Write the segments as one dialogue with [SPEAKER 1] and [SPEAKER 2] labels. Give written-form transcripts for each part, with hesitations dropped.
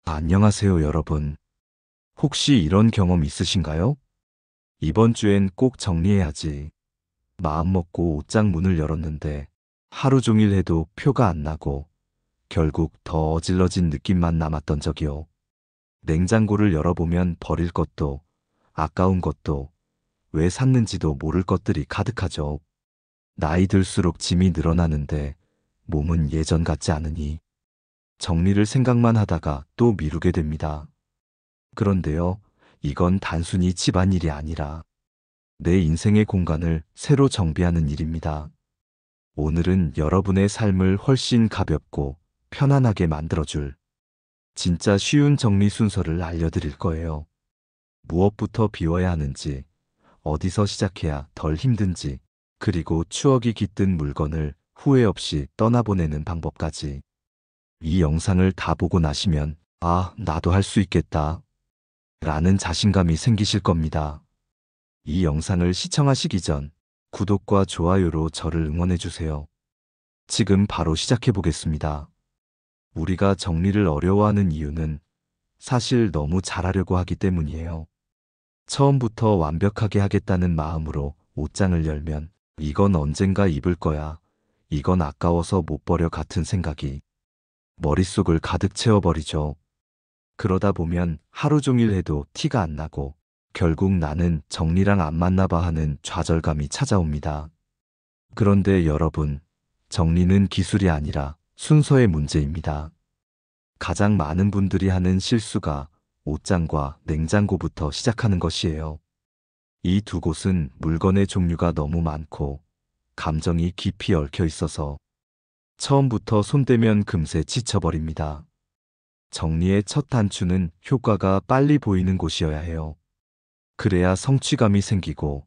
[SPEAKER 1] 안녕하세요, 여러분. 혹시 이런 경험 있으신가요? 이번 주엔 꼭 정리해야지. 마음먹고 옷장 문을 열었는데 하루 종일 해도 표가 안 나고 결국 더 어질러진 느낌만 남았던 적이요. 냉장고를 열어보면 버릴 것도 아까운 것도 왜 샀는지도 모를 것들이 가득하죠. 나이 들수록 짐이 늘어나는데 몸은 예전 같지 않으니 정리를 생각만 하다가 또 미루게 됩니다. 그런데요, 이건 단순히 집안일이 아니라 내 인생의 공간을 새로 정비하는 일입니다. 오늘은 여러분의 삶을 훨씬 가볍고 편안하게 만들어줄 진짜 쉬운 정리 순서를 알려드릴 거예요. 무엇부터 비워야 하는지, 어디서 시작해야 덜 힘든지, 그리고 추억이 깃든 물건을 후회 없이 떠나보내는 방법까지. 이 영상을 다 보고 나시면, 아, 나도 할 수 있겠다 라는 자신감이 생기실 겁니다. 이 영상을 시청하시기 전 구독과 좋아요로 저를 응원해주세요. 지금 바로 시작해보겠습니다. 우리가 정리를 어려워하는 이유는 사실 너무 잘하려고 하기 때문이에요. 처음부터 완벽하게 하겠다는 마음으로 옷장을 열면 이건 언젠가 입을 거야, 이건 아까워서 못 버려 같은 생각이 머릿속을 가득 채워버리죠. 그러다 보면 하루 종일 해도 티가 안 나고 결국 나는 정리랑 안 맞나 봐 하는 좌절감이 찾아옵니다. 그런데 여러분, 정리는 기술이 아니라 순서의 문제입니다. 가장 많은 분들이 하는 실수가 옷장과 냉장고부터 시작하는 것이에요. 이 두 곳은 물건의 종류가 너무 많고 감정이 깊이 얽혀 있어서 처음부터 손대면 금세 지쳐버립니다. 정리의 첫 단추는 효과가 빨리 보이는 곳이어야 해요. 그래야 성취감이 생기고,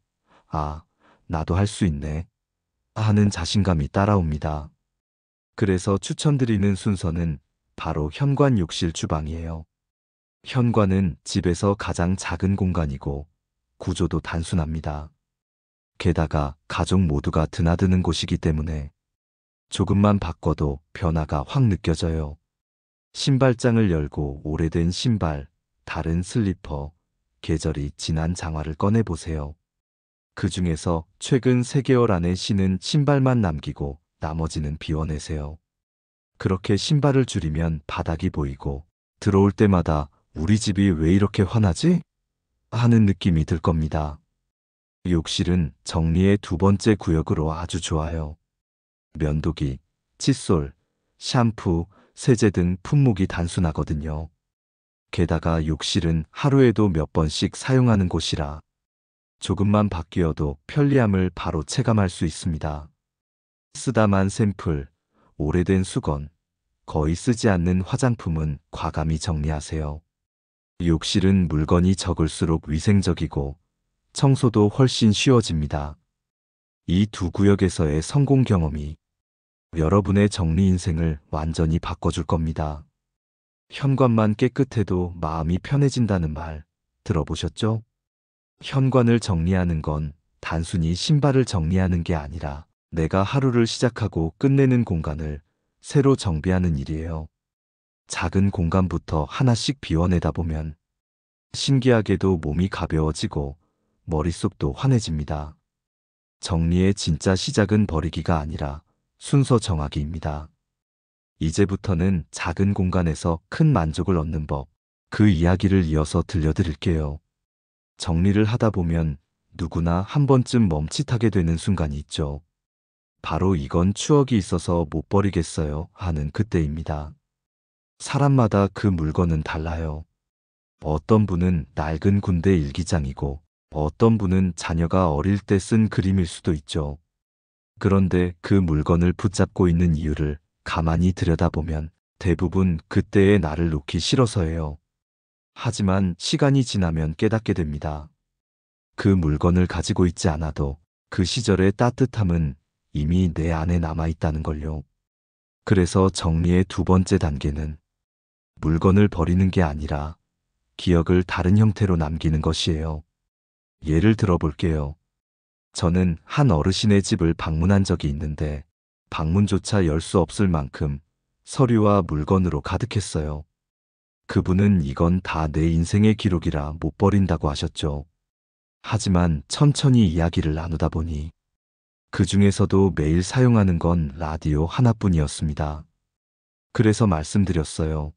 [SPEAKER 1] 아, 나도 할 수 있네 하는 자신감이 따라옵니다. 그래서 추천드리는 순서는 바로 현관, 욕실, 주방이에요. 현관은 집에서 가장 작은 공간이고 구조도 단순합니다. 게다가 가족 모두가 드나드는 곳이기 때문에 조금만 바꿔도 변화가 확 느껴져요. 신발장을 열고 오래된 신발, 다른 슬리퍼, 계절이 지난 장화를 꺼내보세요. 그 중에서 최근 3개월 안에 신은 신발만 남기고 나머지는 비워내세요. 그렇게 신발을 줄이면 바닥이 보이고 들어올 때마다 우리 집이 왜 이렇게 환하지? 하는 느낌이 들 겁니다. 욕실은 정리의 두 번째 구역으로 아주 좋아요. 면도기, 칫솔, 샴푸, 세제 등 품목이 단순하거든요. 게다가 욕실은 하루에도 몇 번씩 사용하는 곳이라 조금만 바뀌어도 편리함을 바로 체감할 수 있습니다. 쓰다만 샘플, 오래된 수건, 거의 쓰지 않는 화장품은 과감히 정리하세요. 욕실은 물건이 적을수록 위생적이고 청소도 훨씬 쉬워집니다. 이 두 구역에서의 성공 경험이 여러분의 정리 인생을 완전히 바꿔줄 겁니다. 현관만 깨끗해도 마음이 편해진다는 말 들어보셨죠? 현관을 정리하는 건 단순히 신발을 정리하는 게 아니라 내가 하루를 시작하고 끝내는 공간을 새로 정비하는 일이에요. 작은 공간부터 하나씩 비워내다 보면 신기하게도 몸이 가벼워지고 머릿속도 환해집니다. 정리의 진짜 시작은 버리기가 아니라 순서 정하기입니다. 이제부터는 작은 공간에서 큰 만족을 얻는 법, 그 이야기를 이어서 들려드릴게요. 정리를 하다 보면 누구나 한 번쯤 멈칫하게 되는 순간이 있죠. 바로 이건 추억이 있어서 못 버리겠어요 하는 그때입니다. 사람마다 그 물건은 달라요. 어떤 분은 낡은 군대 일기장이고 어떤 분은 자녀가 어릴 때 쓴 그림일 수도 있죠. 그런데 그 물건을 붙잡고 있는 이유를 가만히 들여다보면 대부분 그때의 나를 놓기 싫어서예요. 하지만 시간이 지나면 깨닫게 됩니다. 그 물건을 가지고 있지 않아도 그 시절의 따뜻함은 이미 내 안에 남아있다는 걸요. 그래서 정리의 두 번째 단계는 물건을 버리는 게 아니라 기억을 다른 형태로 남기는 것이에요. 예를 들어 볼게요. 저는 한 어르신의 집을 방문한 적이 있는데 방문조차 열 수 없을 만큼 서류와 물건으로 가득했어요. 그분은 이건 다 내 인생의 기록이라 못 버린다고 하셨죠. 하지만 천천히 이야기를 나누다 보니 그 중에서도 매일 사용하는 건 라디오 하나뿐이었습니다. 그래서 말씀드렸어요.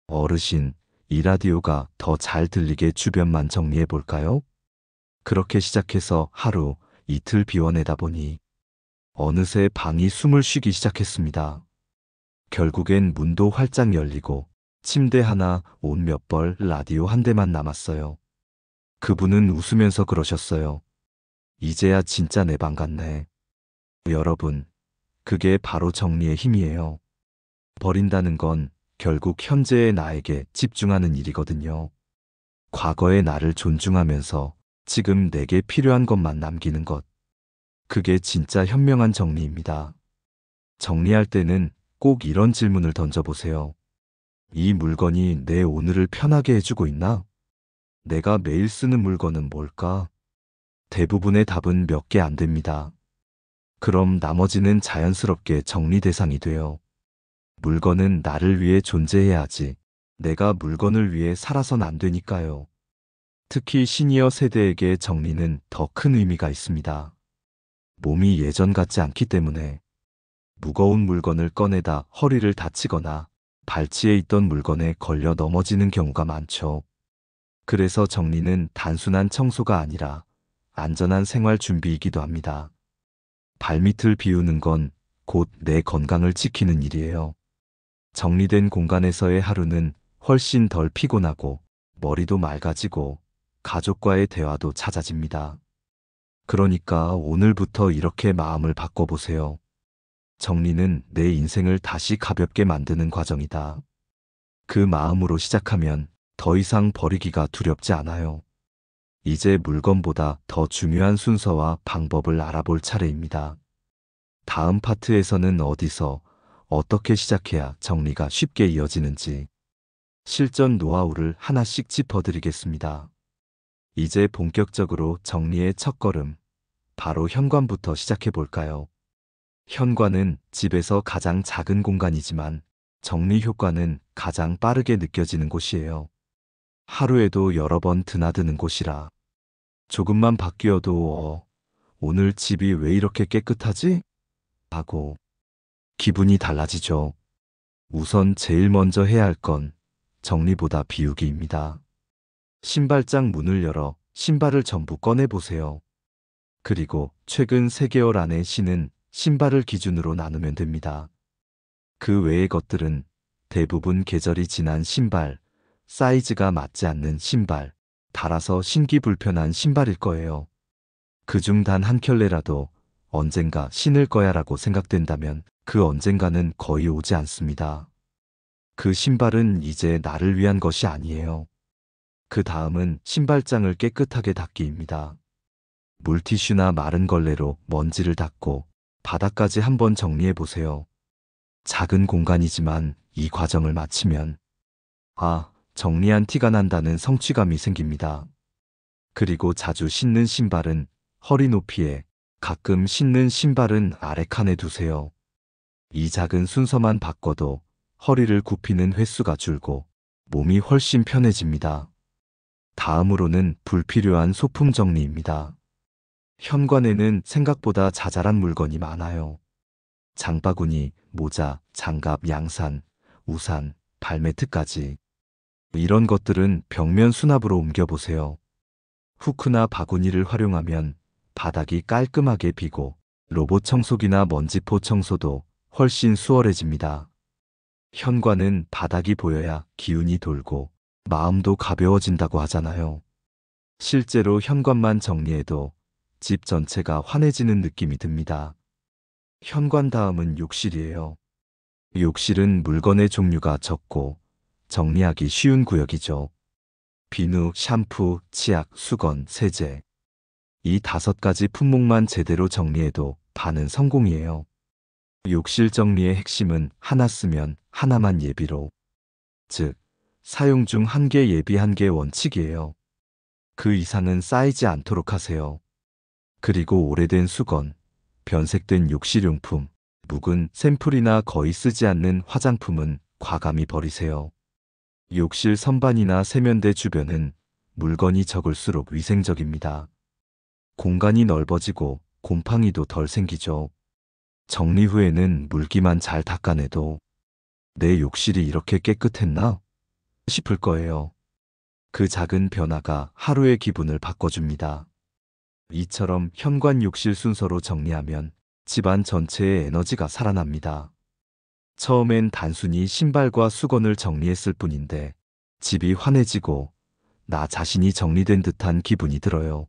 [SPEAKER 1] 어르신, 이 라디오가 더 잘 들리게 주변만 정리해 볼까요? 그렇게 시작해서 하루, 이틀 비워내다 보니 어느새 방이 숨을 쉬기 시작했습니다. 결국엔 문도 활짝 열리고 침대 하나, 옷 몇 벌, 라디오 한 대만 남았어요. 그분은 웃으면서 그러셨어요. 이제야 진짜 내 방 같네. 여러분, 그게 바로 정리의 힘이에요. 버린다는 건 결국 현재의 나에게 집중하는 일이거든요. 과거의 나를 존중하면서 지금 내게 필요한 것만 남기는 것. 그게 진짜 현명한 정리입니다. 정리할 때는 꼭 이런 질문을 던져보세요. 이 물건이 내 오늘을 편하게 해주고 있나? 내가 매일 쓰는 물건은 뭘까? 대부분의 답은 몇 개 안 됩니다. 그럼 나머지는 자연스럽게 정리 대상이 돼요. 물건은 나를 위해 존재해야지. 내가 물건을 위해 살아선 안 되니까요. 특히 시니어 세대에게 정리는 더 큰 의미가 있습니다. 몸이 예전 같지 않기 때문에 무거운 물건을 꺼내다 허리를 다치거나 발치에 있던 물건에 걸려 넘어지는 경우가 많죠. 그래서 정리는 단순한 청소가 아니라 안전한 생활 준비이기도 합니다. 발밑을 비우는 건 곧 내 건강을 지키는 일이에요. 정리된 공간에서의 하루는 훨씬 덜 피곤하고 머리도 맑아지고 가족과의 대화도 잦아집니다. 그러니까 오늘부터 이렇게 마음을 바꿔보세요. 정리는 내 인생을 다시 가볍게 만드는 과정이다. 그 마음으로 시작하면 더 이상 버리기가 두렵지 않아요. 이제 물건보다 더 중요한 순서와 방법을 알아볼 차례입니다. 다음 파트에서는 어디서 어떻게 시작해야 정리가 쉽게 이어지는지 실전 노하우를 하나씩 짚어드리겠습니다. 이제 본격적으로 정리의 첫걸음, 바로 현관부터 시작해 볼까요? 현관은 집에서 가장 작은 공간이지만 정리 효과는 가장 빠르게 느껴지는 곳이에요. 하루에도 여러 번 드나드는 곳이라 조금만 바뀌어도 오늘 집이 왜 이렇게 깨끗하지? 하고 기분이 달라지죠. 우선 제일 먼저 해야 할 건 정리보다 비우기입니다. 신발장 문을 열어 신발을 전부 꺼내보세요. 그리고 최근 3개월 안에 신은 신발을 기준으로 나누면 됩니다. 그 외의 것들은 대부분 계절이 지난 신발, 사이즈가 맞지 않는 신발, 닳아서 신기 불편한 신발일 거예요. 그중 단 한 켤레라도 언젠가 신을 거야 라고 생각된다면 그 언젠가는 거의 오지 않습니다. 그 신발은 이제 나를 위한 것이 아니에요. 그 다음은 신발장을 깨끗하게 닦기입니다. 물티슈나 마른 걸레로 먼지를 닦고 바닥까지 한번 정리해 보세요. 작은 공간이지만 이 과정을 마치면 정리한 티가 난다는 성취감이 생깁니다. 그리고 자주 신는 신발은 허리 높이에, 가끔 신는 신발은 아래 칸에 두세요. 이 작은 순서만 바꿔도 허리를 굽히는 횟수가 줄고 몸이 훨씬 편해집니다. 다음으로는 불필요한 소품 정리입니다. 현관에는 생각보다 자잘한 물건이 많아요. 장바구니, 모자, 장갑, 양산, 우산, 발매트까지. 이런 것들은 벽면 수납으로 옮겨보세요. 후크나 바구니를 활용하면 바닥이 깔끔하게 비고 로봇 청소기나 먼지포 청소도 훨씬 수월해집니다. 현관은 바닥이 보여야 기운이 돌고 마음도 가벼워진다고 하잖아요. 실제로 현관만 정리해도 집 전체가 환해지는 느낌이 듭니다. 현관 다음은 욕실이에요. 욕실은 물건의 종류가 적고 정리하기 쉬운 구역이죠. 비누, 샴푸, 치약, 수건, 세제. 이 5가지 품목만 제대로 정리해도 반은 성공이에요. 욕실 정리의 핵심은 하나 쓰면 하나만 예비로. 즉, 사용 중 1개 예비 1개 원칙이에요. 그 이상은 쌓이지 않도록 하세요. 그리고 오래된 수건, 변색된 욕실용품, 묵은 샘플이나 거의 쓰지 않는 화장품은 과감히 버리세요. 욕실 선반이나 세면대 주변은 물건이 적을수록 위생적입니다. 공간이 넓어지고 곰팡이도 덜 생기죠. 정리 후에는 물기만 잘 닦아내도 내 욕실이 이렇게 깨끗했나 싶을 거예요. 그 작은 변화가 하루의 기분을 바꿔줍니다. 이처럼 현관 욕실 순서로 정리하면 집안 전체의 에너지가 살아납니다. 처음엔 단순히 신발과 수건을 정리했을 뿐인데 집이 환해지고 나 자신이 정리된 듯한 기분이 들어요.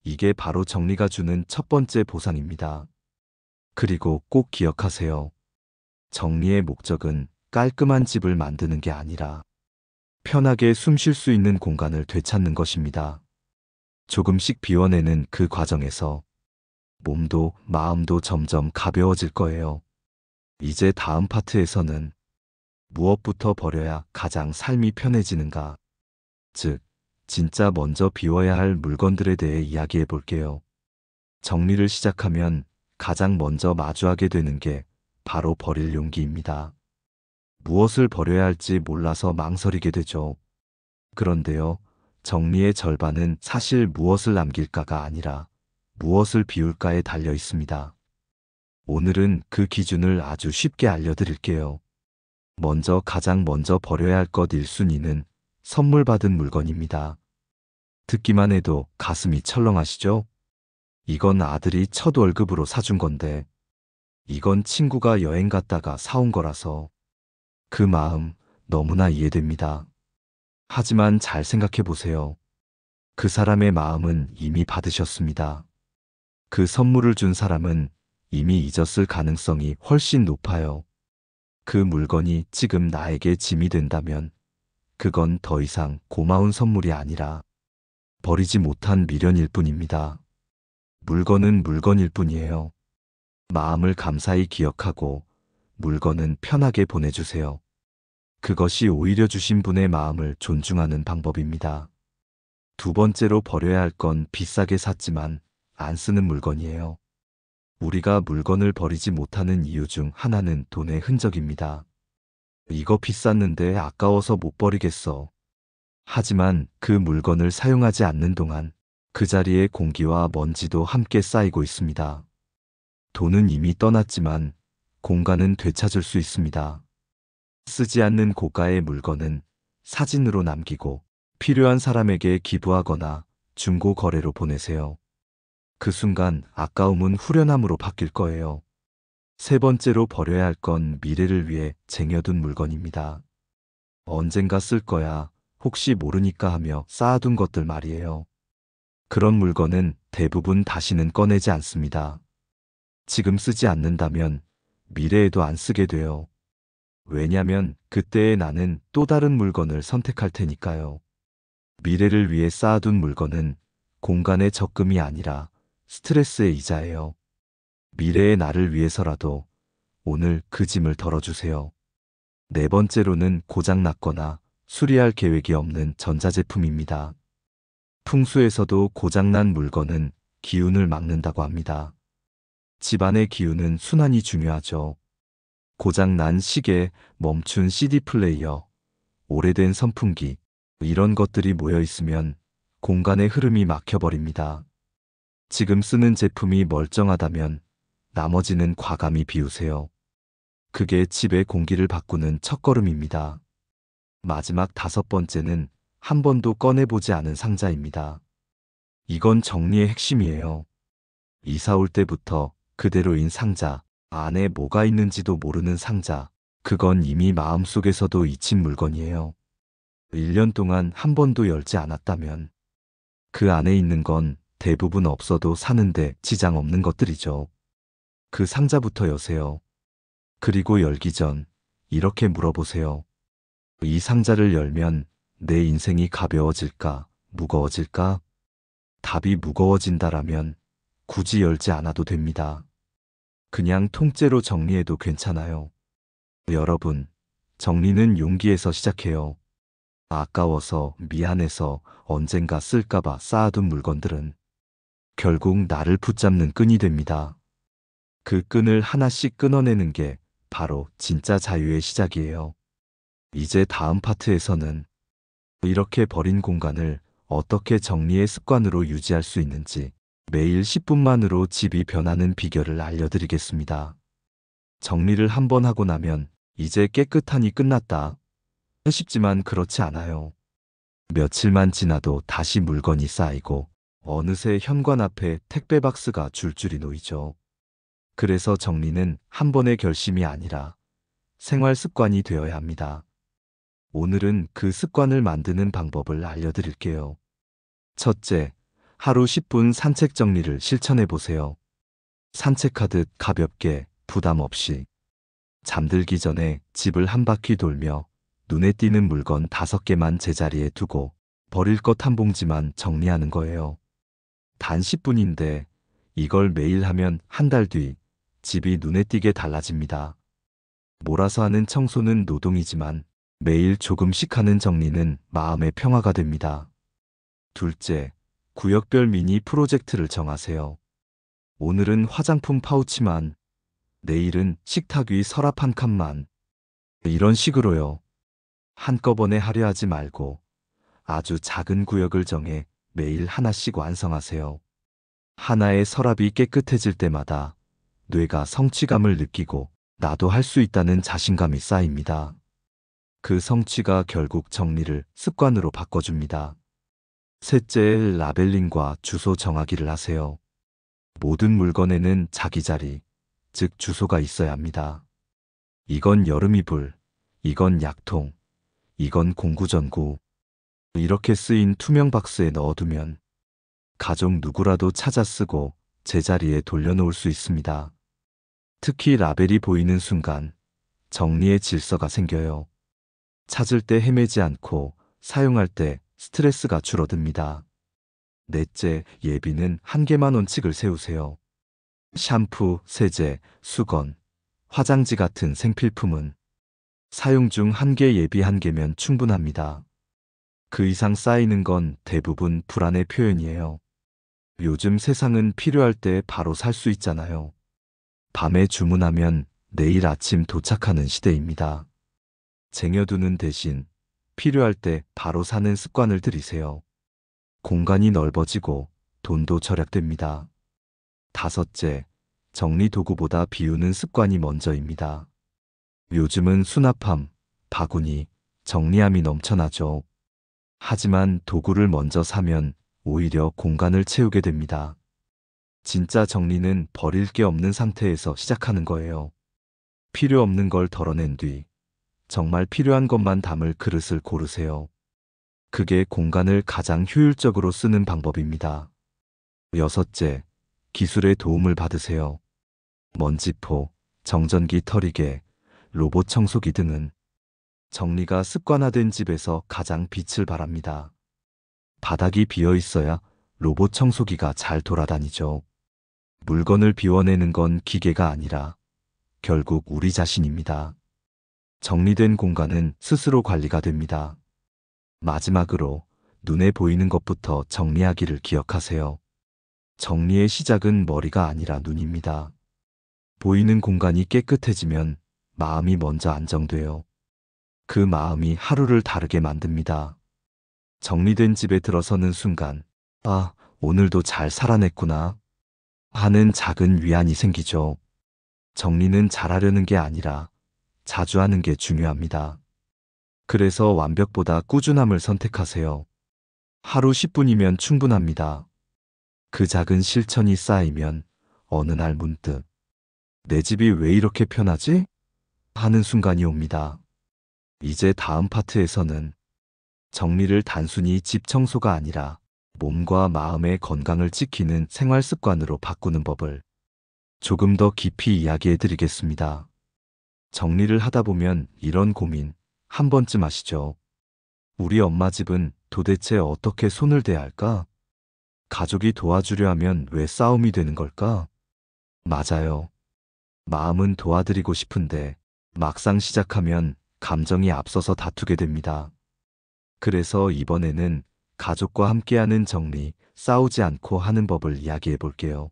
[SPEAKER 1] 이게 바로 정리가 주는 첫 번째 보상입니다. 그리고 꼭 기억하세요. 정리의 목적은 깔끔한 집을 만드는 게 아니라 편하게 숨 쉴 수 있는 공간을 되찾는 것입니다. 조금씩 비워내는 그 과정에서 몸도 마음도 점점 가벼워질 거예요. 이제 다음 파트에서는 무엇부터 버려야 가장 삶이 편해지는가, 즉, 진짜 먼저 비워야 할 물건들에 대해 이야기해 볼게요. 정리를 시작하면 가장 먼저 마주하게 되는 게 바로 버릴 용기입니다. 무엇을 버려야 할지 몰라서 망설이게 되죠. 그런데요, 정리의 절반은 사실 무엇을 남길까가 아니라 무엇을 비울까에 달려 있습니다. 오늘은 그 기준을 아주 쉽게 알려드릴게요. 먼저 가장 먼저 버려야 할 것 1순위는 선물 받은 물건입니다. 듣기만 해도 가슴이 철렁하시죠? 이건 아들이 첫 월급으로 사준 건데, 이건 친구가 여행 갔다가 사온 거라서 그 마음 너무나 이해됩니다. 하지만 잘 생각해 보세요. 그 사람의 마음은 이미 받으셨습니다. 그 선물을 준 사람은 이미 잊었을 가능성이 훨씬 높아요. 그 물건이 지금 나에게 짐이 된다면 그건 더 이상 고마운 선물이 아니라 버리지 못한 미련일 뿐입니다. 물건은 물건일 뿐이에요. 마음을 감사히 기억하고 물건은 편하게 보내주세요. 그것이 오히려 주신 분의 마음을 존중하는 방법입니다. 두 번째로 버려야 할 건 비싸게 샀지만 안 쓰는 물건이에요. 우리가 물건을 버리지 못하는 이유 중 하나는 돈의 흔적입니다. 이거 비쌌는데 아까워서 못 버리겠어. 하지만 그 물건을 사용하지 않는 동안 그 자리에 공기와 먼지도 함께 쌓이고 있습니다. 돈은 이미 떠났지만 공간은 되찾을 수 있습니다. 쓰지 않는 고가의 물건은 사진으로 남기고 필요한 사람에게 기부하거나 중고 거래로 보내세요. 그 순간 아까움은 후련함으로 바뀔 거예요. 세 번째로 버려야 할 건 미래를 위해 쟁여둔 물건입니다. 언젠가 쓸 거야, 혹시 모르니까 하며 쌓아둔 것들 말이에요. 그런 물건은 대부분 다시는 꺼내지 않습니다. 지금 쓰지 않는다면 미래에도 안 쓰게 돼요. 왜냐면 그때의 나는 또 다른 물건을 선택할 테니까요. 미래를 위해 쌓아둔 물건은 공간의 적금이 아니라 스트레스의 이자예요. 미래의 나를 위해서라도 오늘 그 짐을 덜어주세요. 네 번째로는 고장났거나 수리할 계획이 없는 전자제품입니다. 풍수에서도 고장난 물건은 기운을 막는다고 합니다. 집안의 기운은 순환이 중요하죠. 고장난 시계, 멈춘 CD 플레이어, 오래된 선풍기, 이런 것들이 모여 있으면 공간의 흐름이 막혀버립니다. 지금 쓰는 제품이 멀쩡하다면 나머지는 과감히 비우세요. 그게 집의 공기를 바꾸는 첫걸음입니다. 마지막 다섯 번째는 한 번도 꺼내보지 않은 상자입니다. 이건 정리의 핵심이에요. 이사 올 때부터 그대로인 상자, 안에 뭐가 있는지도 모르는 상자, 그건 이미 마음속에서도 잊힌 물건이에요. 1년 동안 한 번도 열지 않았다면 그 안에 있는 건 대부분 없어도 사는데 지장 없는 것들이죠. 그 상자부터 여세요. 그리고 열기 전 이렇게 물어보세요. 이 상자를 열면 내 인생이 가벼워질까, 무거워질까? 답이 무거워진다라면 굳이 열지 않아도 됩니다. 그냥 통째로 정리해도 괜찮아요. 여러분, 정리는 용기에서 시작해요. 아까워서, 미안해서, 언젠가 쓸까봐 쌓아둔 물건들은 결국 나를 붙잡는 끈이 됩니다. 그 끈을 하나씩 끊어내는 게 바로 진짜 자유의 시작이에요. 이제 다음 파트에서는 이렇게 버린 공간을 어떻게 정리의 습관으로 유지할 수 있는지 매일 10분만으로 집이 변하는 비결을 알려드리겠습니다. 정리를 한번 하고 나면 이제 깨끗하니 끝났다 싶지만 그렇지 않아요. 며칠만 지나도 다시 물건이 쌓이고 어느새 현관 앞에 택배 박스가 줄줄이 놓이죠. 그래서 정리는 한 번의 결심이 아니라 생활 습관이 되어야 합니다. 오늘은 그 습관을 만드는 방법을 알려드릴게요. 첫째, 하루 10분 산책 정리를 실천해 보세요. 산책하듯 가볍게, 부담 없이. 잠들기 전에 집을 한 바퀴 돌며 눈에 띄는 물건 5개만 제자리에 두고 버릴 것 한 봉지만 정리하는 거예요. 단 10분인데 이걸 매일 하면 한 달 뒤 집이 눈에 띄게 달라집니다. 몰아서 하는 청소는 노동이지만 매일 조금씩 하는 정리는 마음의 평화가 됩니다. 둘째, 구역별 미니 프로젝트를 정하세요. 오늘은 화장품 파우치만, 내일은 식탁 위 서랍 한 칸만. 이런 식으로요. 한꺼번에 하려 하지 말고 아주 작은 구역을 정해 매일 하나씩 완성하세요. 하나의 서랍이 깨끗해질 때마다 뇌가 성취감을 느끼고 나도 할 수 있다는 자신감이 쌓입니다. 그 성취가 결국 정리를 습관으로 바꿔줍니다. 셋째, 라벨링과 주소 정하기를 하세요. 모든 물건에는 자기 자리, 즉 주소가 있어야 합니다. 이건 여름 이불, 이건 약통, 이건 공구 전구. 이렇게 쓰인 투명 박스에 넣어두면 가족 누구라도 찾아 쓰고 제자리에 돌려놓을 수 있습니다. 특히 라벨이 보이는 순간 정리의 질서가 생겨요. 찾을 때 헤매지 않고 사용할 때 스트레스가 줄어듭니다. 넷째, 예비는 1개만 원칙을 세우세요. 샴푸, 세제, 수건, 화장지 같은 생필품은 사용 중 1개 예비 1개면 충분합니다. 그 이상 쌓이는 건 대부분 불안의 표현이에요. 요즘 세상은 필요할 때 바로 살 수 있잖아요. 밤에 주문하면 내일 아침 도착하는 시대입니다. 쟁여두는 대신 필요할 때 바로 사는 습관을 들이세요. 공간이 넓어지고 돈도 절약됩니다. 다섯째, 정리 도구보다 비우는 습관이 먼저입니다. 요즘은 수납함, 바구니, 정리함이 넘쳐나죠. 하지만 도구를 먼저 사면 오히려 공간을 채우게 됩니다. 진짜 정리는 버릴 게 없는 상태에서 시작하는 거예요. 필요 없는 걸 덜어낸 뒤 정말 필요한 것만 담을 그릇을 고르세요. 그게 공간을 가장 효율적으로 쓰는 방법입니다. 여섯째, 기술의 도움을 받으세요. 먼지포, 정전기 털이개, 로봇 청소기 등은 정리가 습관화된 집에서 가장 빛을 발합니다. 바닥이 비어 있어야 로봇 청소기가 잘 돌아다니죠. 물건을 비워내는 건 기계가 아니라 결국 우리 자신입니다. 정리된 공간은 스스로 관리가 됩니다. 마지막으로 눈에 보이는 것부터 정리하기를 기억하세요. 정리의 시작은 머리가 아니라 눈입니다. 보이는 공간이 깨끗해지면 마음이 먼저 안정돼요. 그 마음이 하루를 다르게 만듭니다. 정리된 집에 들어서는 순간, 아, 오늘도 잘 살아냈구나 하는 작은 위안이 생기죠. 정리는 잘하려는 게 아니라 자주 하는 게 중요합니다. 그래서 완벽보다 꾸준함을 선택하세요. 하루 10분이면 충분합니다. 그 작은 실천이 쌓이면 어느 날 문득 내 집이 왜 이렇게 편하지? 하는 순간이 옵니다. 이제 다음 파트에서는 정리를 단순히 집 청소가 아니라 몸과 마음의 건강을 지키는 생활 습관으로 바꾸는 법을 조금 더 깊이 이야기해 드리겠습니다. 정리를 하다 보면 이런 고민 한 번쯤 하시죠. 우리 엄마 집은 도대체 어떻게 손을 대야 할까? 가족이 도와주려 하면 왜 싸움이 되는 걸까? 맞아요. 마음은 도와드리고 싶은데 막상 시작하면 감정이 앞서서 다투게 됩니다. 그래서 이번에는 가족과 함께하는 정리, 싸우지 않고 하는 법을 이야기해 볼게요.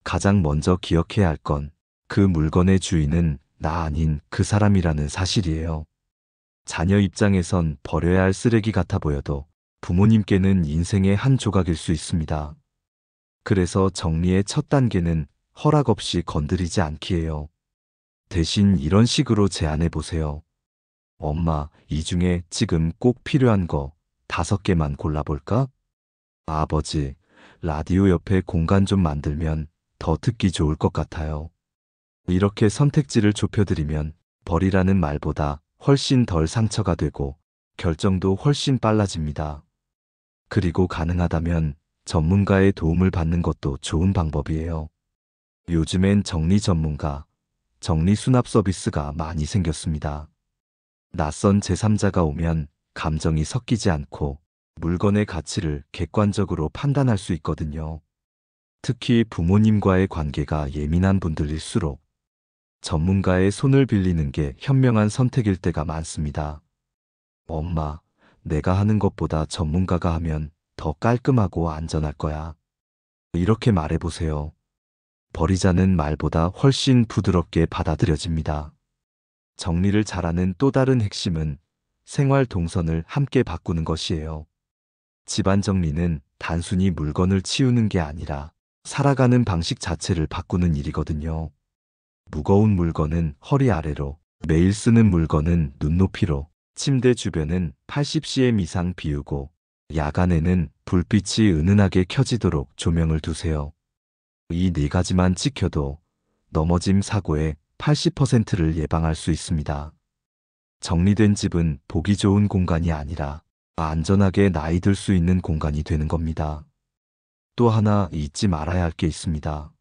[SPEAKER 1] 가장 먼저 기억해야 할 건 그 물건의 주인은 나 아닌 그 사람이라는 사실이에요. 자녀 입장에선 버려야 할 쓰레기 같아 보여도 부모님께는 인생의 한 조각일 수 있습니다. 그래서 정리의 첫 단계는 허락 없이 건드리지 않기예요. 대신 이런 식으로 제안해 보세요. 엄마, 이 중에 지금 꼭 필요한 거 5개만 골라볼까? 아버지, 라디오 옆에 공간 좀 만들면 더 듣기 좋을 것 같아요. 이렇게 선택지를 좁혀드리면 버리라는 말보다 훨씬 덜 상처가 되고 결정도 훨씬 빨라집니다. 그리고 가능하다면 전문가의 도움을 받는 것도 좋은 방법이에요. 요즘엔 정리 전문가, 정리 수납 서비스가 많이 생겼습니다. 낯선 제3자가 오면 감정이 섞이지 않고 물건의 가치를 객관적으로 판단할 수 있거든요. 특히 부모님과의 관계가 예민한 분들일수록 전문가의 손을 빌리는 게 현명한 선택일 때가 많습니다. 엄마, 내가 하는 것보다 전문가가 하면 더 깔끔하고 안전할 거야. 이렇게 말해보세요. 버리자는 말보다 훨씬 부드럽게 받아들여집니다. 정리를 잘하는 또 다른 핵심은 생활 동선을 함께 바꾸는 것이에요. 집안 정리는 단순히 물건을 치우는 게 아니라 살아가는 방식 자체를 바꾸는 일이거든요. 무거운 물건은 허리 아래로, 매일 쓰는 물건은 눈높이로, 침대 주변은 80cm 이상 비우고, 야간에는 불빛이 은은하게 켜지도록 조명을 두세요. 이 4가지만 지켜도 넘어짐 사고의 80%를 예방할 수 있습니다. 정리된 집은 보기 좋은 공간이 아니라 안전하게 나이 들 수 있는 공간이 되는 겁니다. 또 하나 잊지 말아야 할 게 있습니다.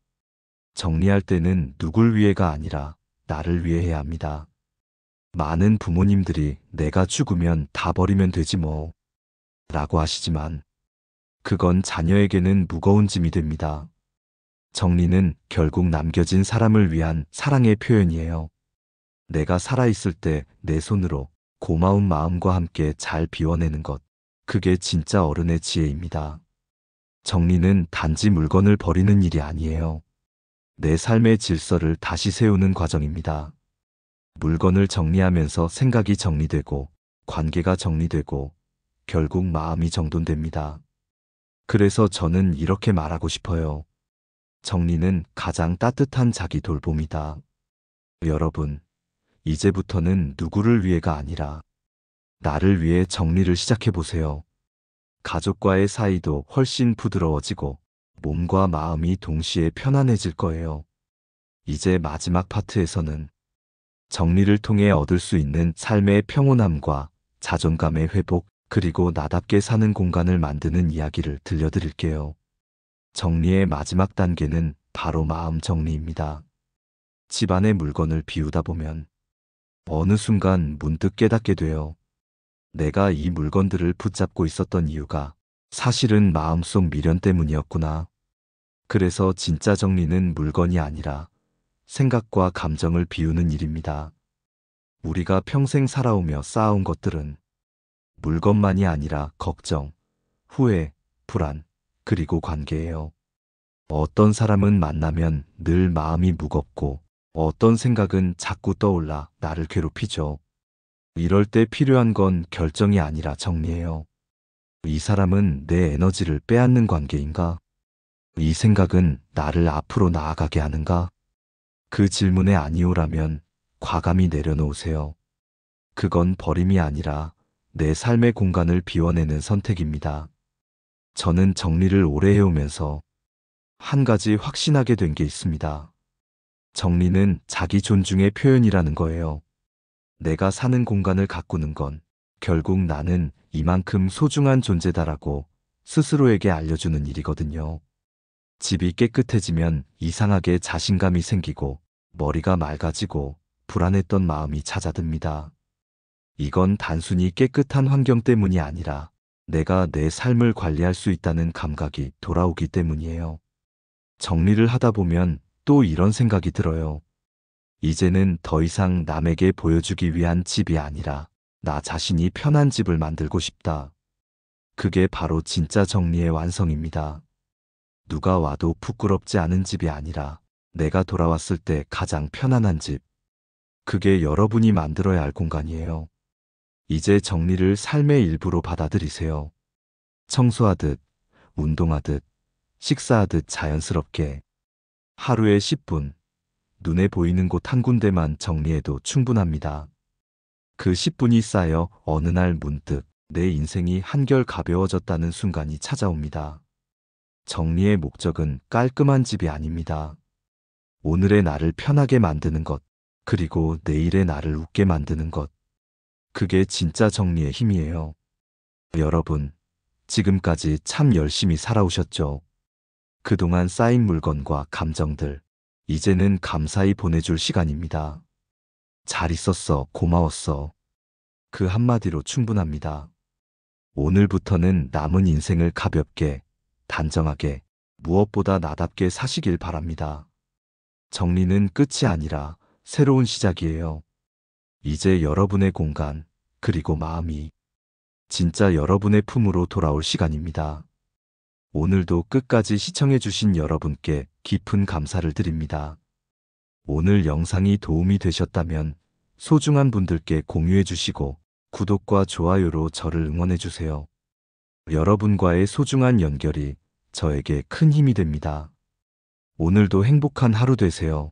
[SPEAKER 1] 정리할 때는 누굴 위해가 아니라 나를 위해 해야 합니다. 많은 부모님들이 내가 죽으면 다 버리면 되지 뭐 라고 하시지만 그건 자녀에게는 무거운 짐이 됩니다. 정리는 결국 남겨진 사람을 위한 사랑의 표현이에요. 내가 살아있을 때 내 손으로 고마운 마음과 함께 잘 비워내는 것. 그게 진짜 어른의 지혜입니다. 정리는 단지 물건을 버리는 일이 아니에요. 내 삶의 질서를 다시 세우는 과정입니다. 물건을 정리하면서 생각이 정리되고, 관계가 정리되고, 결국 마음이 정돈됩니다. 그래서 저는 이렇게 말하고 싶어요. 정리는 가장 따뜻한 자기 돌봄이다. 여러분, 이제부터는 누구를 위해가 아니라 나를 위해 정리를 시작해보세요. 가족과의 사이도 훨씬 부드러워지고 몸과 마음이 동시에 편안해질 거예요. 이제 마지막 파트에서는 정리를 통해 얻을 수 있는 삶의 평온함과 자존감의 회복, 그리고 나답게 사는 공간을 만드는 이야기를 들려드릴게요. 정리의 마지막 단계는 바로 마음 정리입니다. 집안의 물건을 비우다 보면 어느 순간 문득 깨닫게 돼요. 내가 이 물건들을 붙잡고 있었던 이유가 사실은 마음속 미련 때문이었구나. 그래서 진짜 정리는 물건이 아니라 생각과 감정을 비우는 일입니다. 우리가 평생 살아오며 쌓아온 것들은 물건만이 아니라 걱정, 후회, 불안, 그리고 관계예요. 어떤 사람은 만나면 늘 마음이 무겁고 어떤 생각은 자꾸 떠올라 나를 괴롭히죠. 이럴 때 필요한 건 결정이 아니라 정리예요. 이 사람은 내 에너지를 빼앗는 관계인가? 이 생각은 나를 앞으로 나아가게 하는가? 그 질문에 아니오라면 과감히 내려놓으세요. 그건 버림이 아니라 내 삶의 공간을 비워내는 선택입니다. 저는 정리를 오래 해오면서 한 가지 확신하게 된 게 있습니다. 정리는 자기 존중의 표현이라는 거예요. 내가 사는 공간을 가꾸는 건 결국 나는 이만큼 소중한 존재다라고 스스로에게 알려주는 일이거든요. 집이 깨끗해지면 이상하게 자신감이 생기고 머리가 맑아지고 불안했던 마음이 찾아듭니다. 이건 단순히 깨끗한 환경 때문이 아니라 내가 내 삶을 관리할 수 있다는 감각이 돌아오기 때문이에요. 정리를 하다 보면 또 이런 생각이 들어요. 이제는 더 이상 남에게 보여주기 위한 집이 아니라 나 자신이 편한 집을 만들고 싶다. 그게 바로 진짜 정리의 완성입니다. 누가 와도 부끄럽지 않은 집이 아니라 내가 돌아왔을 때 가장 편안한 집. 그게 여러분이 만들어야 할 공간이에요. 이제 정리를 삶의 일부로 받아들이세요. 청소하듯, 운동하듯, 식사하듯 자연스럽게 하루에 10분, 눈에 보이는 곳 한 군데만 정리해도 충분합니다. 그 10분이 쌓여 어느 날 문득 내 인생이 한결 가벼워졌다는 순간이 찾아옵니다. 정리의 목적은 깔끔한 집이 아닙니다. 오늘의 나를 편하게 만드는 것, 그리고 내일의 나를 웃게 만드는 것. 그게 진짜 정리의 힘이에요. 여러분, 지금까지 참 열심히 살아오셨죠? 그동안 쌓인 물건과 감정들, 이제는 감사히 보내줄 시간입니다. 잘 있었어, 고마웠어. 그 한마디로 충분합니다. 오늘부터는 남은 인생을 가볍게, 단정하게, 무엇보다 나답게 사시길 바랍니다. 정리는 끝이 아니라 새로운 시작이에요. 이제 여러분의 공간, 그리고 마음이 진짜 여러분의 품으로 돌아올 시간입니다. 오늘도 끝까지 시청해주신 여러분께 깊은 감사를 드립니다. 오늘 영상이 도움이 되셨다면 소중한 분들께 공유해주시고 구독과 좋아요로 저를 응원해주세요. 여러분과의 소중한 연결이 저에게 큰 힘이 됩니다. 오늘도 행복한 하루 되세요.